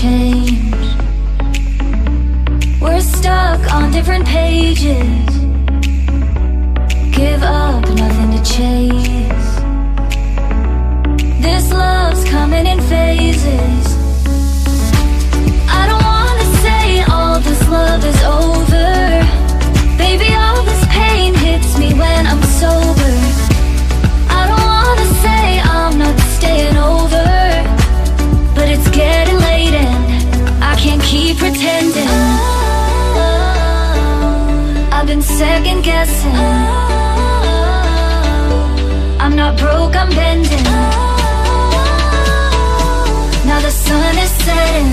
change. We're stuck on different pages. Give up, nothing to chase. This love's coming in phases. I don't wanna say all this love is over. Baby, all this pain hits me when I'm sober. I don't wanna say I'm not staying over, but it's getting late and I can't keep pretending. I've been second guessing. I'm not broke, I'm bending. Now the sun is setting.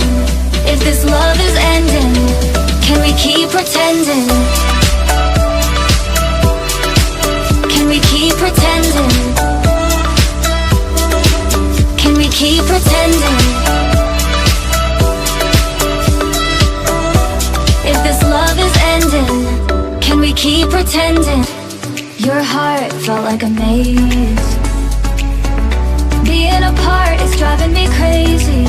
If this love is ending, can we keep pretending? Can we keep pretending? Can we keep pretending? If this love is ending, can we keep pretending? Your heart felt like a maze. Being apart is driving me crazy.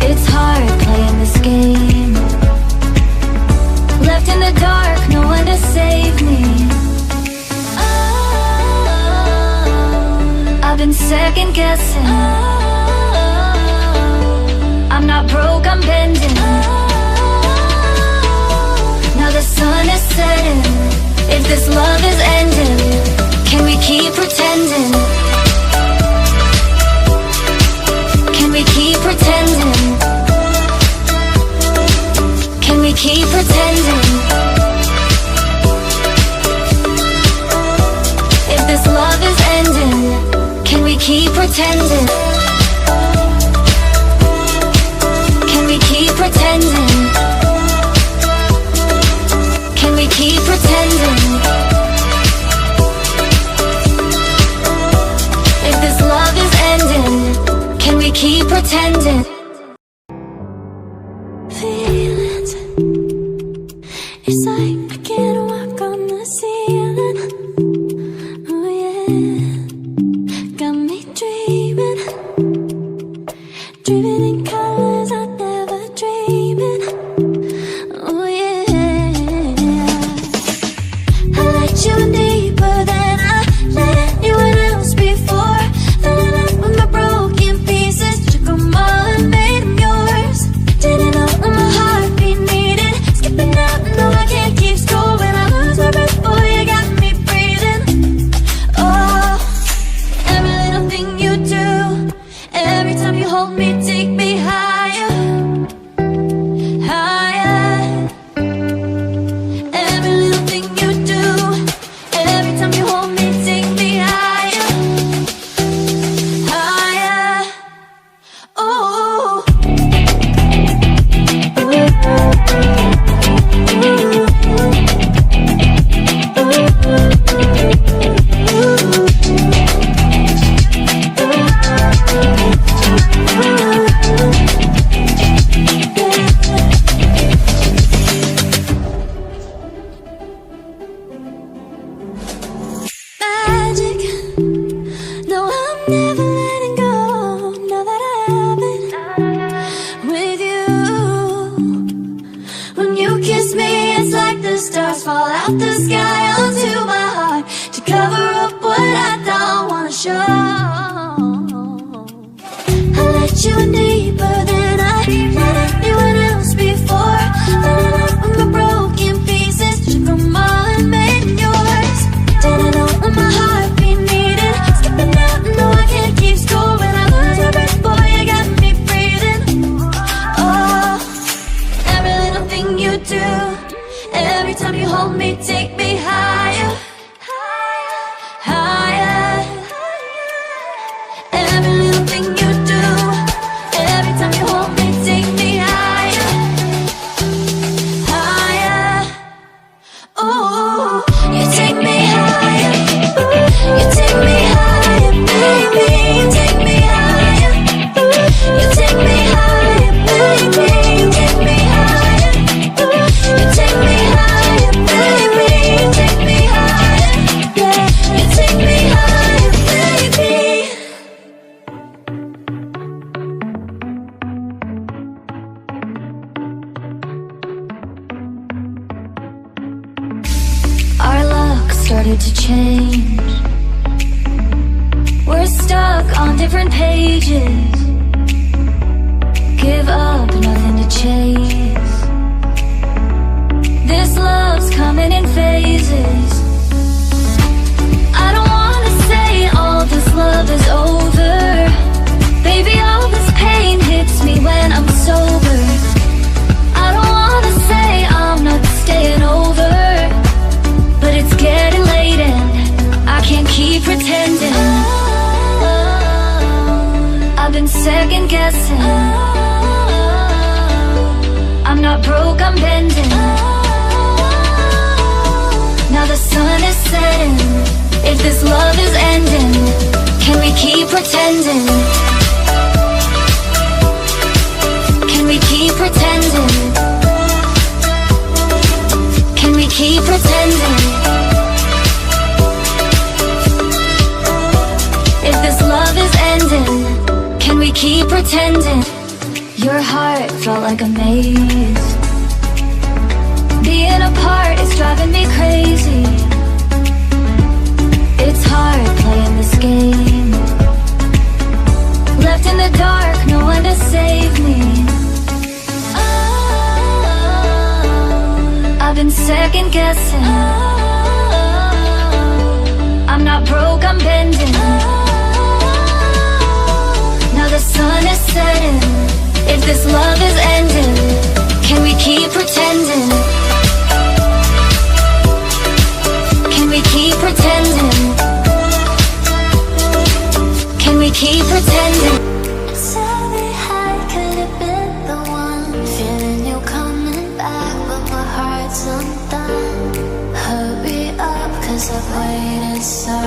It's hard playing this game. Left in the dark, no one to save me. I've been second guessing. I'm not broke, I'm bending. Now the sun is setting. If this love is ending, can we keep pretending? Can we keep pretending? Can we keep pretending? If this love is ending, can we keep pretending? Can we keep pretending? Can we keep pretending? If this love is ending, can we keep pretending? Feelings, it's like I can't walk on the ceiling. Oh yeah, got me dreaming, dreaming in colors I never dreamed in. Oh yeah, I let you in deeper than I let anyone else before. Fell in love with my broken pieces, took them all and made them yours. Didn't know what my heartbeat needed, skipping out, no I can't keep score. When I lose my breath, boy, you got me breathing. Oh, every little thing you do, every time you hold me, take me higher, higher. Every little thing you do, every time you hold me, take me higher, higher. Oh, magic. No, I'm never letting go. Now that I have it with you. When you kiss me, it's like the stars fall out the sky onto my heart to cover up what I don't wanna show. I let you in deeper than I let anyone else before. Fell in love with my broken pieces, took them all and made them yours. Didn't know what my heartbeat needed, skipping out, no I can't keep score. When I lose my breath, boy, you got me breathing. Oh, every little thing you do, every time you hold me, take me higher, higher. Every little thing you do, every time started to change. We're stuck on different pages. Give up, nothing to chase. This love's coming in phases. I don't wanna say all this love is over. Baby, all this pain hits me when I'm sober. I don't wanna say I'm not staying over, but it's getting late and I can't keep pretending. I've been second guessing. I'm not broke, I'm bending. Now the sun is setting. If this love is ending, can we keep pretending? Can we keep pretending? Can we keep pretending? If this love is ending, can we keep pretending? Your heart felt like a maze. Being apart is driving me crazy. It's hard playing this game. Left in the dark, no one to save me. I've been second guessing. I'm not broke, I'm bending. Now the sun is setting. If this love is ending, can we keep pretending? Can we keep pretending? Can we keep pretending? Tell me I could have been the one. Feeling you coming back, but my heart's undone. Hurry up, 'cause I've waited so